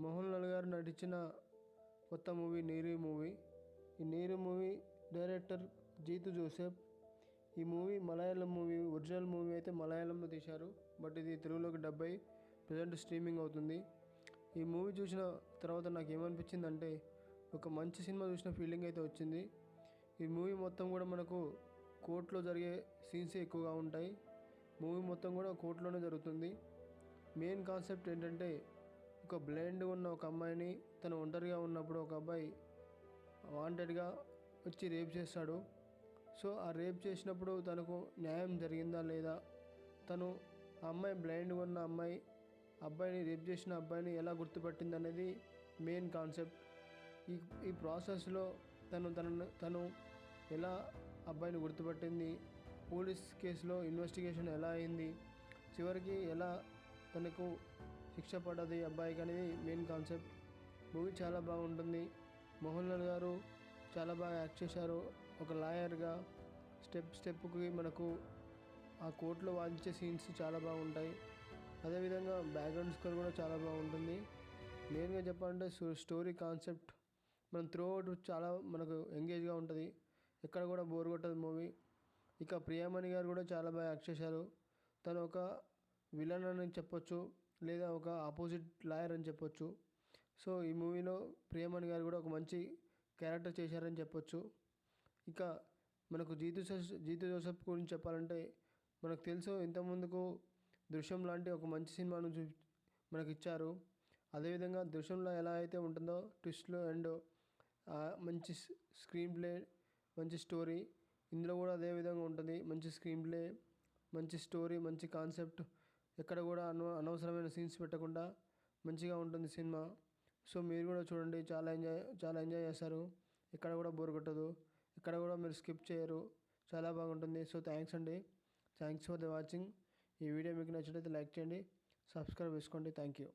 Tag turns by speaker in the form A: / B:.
A: మోహన్ లాల్ గారు నటించిన కొత్త మూవీ నీరు మూవీ. ఈ నీరు మూవీ డైరెక్టర్ జీతు జోసెఫ్. ఈ movie Malayalam movie. Original movie అయితే మలయాళంలో తీశారు, బట్ ఇది తెలుగులోకి డబ్ అయి ప్రజెంట్ స్ట్రీమింగ్ అవుతుంది. ఈ మూవీ చూసిన తర్వాత నాకు ఏమనిపించిందంటే ఒక మంచి సినిమా చూసిన ఫీలింగ్ అయితే వచ్చింది. ఈ మూవీ మొత్తం కూడా మనకు కోర్టులో జరిగే సీన్సే ఎక్కువగా ఉంటాయి. మూవీ మొత్తం కూడా కోర్టులోనే జరుగుతుంది. మెయిన్ కాన్సెప్ట్ ఏంటంటే ఒక బ్లైండ్గా ఉన్న ఒక అమ్మాయిని తను ఒంటరిగా ఉన్నప్పుడు ఒక అబ్బాయి వాంటెడ్గా వచ్చి రేప్ చేస్తాడు. సో ఆ రేప్ చేసినప్పుడు తనకు న్యాయం జరిగిందా లేదా, తను ఆ అమ్మాయి బ్లైండ్గా ఉన్న అబ్బాయిని రేప్ చేసిన అబ్బాయిని ఎలా గుర్తుపట్టింది అనేది మెయిన్ కాన్సెప్ట్. ఈ ప్రాసెస్లో తను ఎలా అబ్బాయిని గుర్తుపట్టింది, పోలీస్ కేసులో ఇన్వెస్టిగేషన్ ఎలా అయింది, చివరికి ఎలా తనకు శిక్ష పడ్డది అబ్బాయికి అనేది మెయిన్ కాన్సెప్ట్. మూవీ చాలా బాగుంటుంది. మోహన్ లాల్ గారు చాలా బాగా యాక్ట్ చేశారు. ఒక లాయర్గా స్టెప్కి మనకు ఆ కోర్టులో వాదించే సీన్స్ చాలా బాగుంటాయి. అదేవిధంగా బ్యాక్గ్రౌండ్ స్కోర్ కూడా చాలా బాగుంటుంది. మెయిన్గా చెప్పాలంటే స్టోరీ కాన్సెప్ట్ మనం త్రూ అవుట్ చాలా మనకు ఎంగేజ్గా ఉంటుంది, ఎక్కడ కూడా బోర్ కొట్టదు మూవీ. ఇక ప్రియమణి గారు కూడా చాలా బాగా యాక్ట్ చేశారు. తను ఒక విలన్ అని చెప్పొచ్చు, లేదా ఒక ఆపోజిట్ లాయర్ అని చెప్పొచ్చు. సో ఈ మూవీలో ప్రియమణి గారు కూడా ఒక మంచి క్యారెక్టర్ చేశారని చెప్పొచ్చు. ఇక మనకు జీతు జోసెఫ్ గురించి చెప్పాలంటే మనకు తెలుసు, ఇంతకుముందుకు దృశ్యం లాంటి ఒక మంచి సినిమాను మనకి ఇచ్చారు. అదేవిధంగా దృశ్యంలో ఎలా అయితే ఉంటుందో ట్విస్ట్లు అండ్ మంచి స్క్రీన్ ప్లే, మంచి స్టోరీ, ఇందులో కూడా అదే విధంగా ఉంటుంది. మంచి స్క్రీన్ ప్లే, మంచి స్టోరీ, మంచి కాన్సెప్ట్, ఎక్కడ కూడా అనవసరమైన సీన్స్ పెట్టకుండా మంచిగా ఉంటుంది సినిమా. సో మీరు కూడా చూడండి, చాలా ఎంజాయ్ చేస్తారు. ఎక్కడ కూడా బోర్ కొట్టదు, ఎక్కడ కూడా మీరు స్కిప్ చేయరు, చాలా బాగుంటుంది. సో థ్యాంక్స్ అండి, థ్యాంక్స్ ఫర్ ద వాచింగ్. ఈ వీడియో మీకు నచ్చినట్లయితే లైక్ చేయండి, సబ్స్క్రైబ్ చేసుకోండి. Thank you.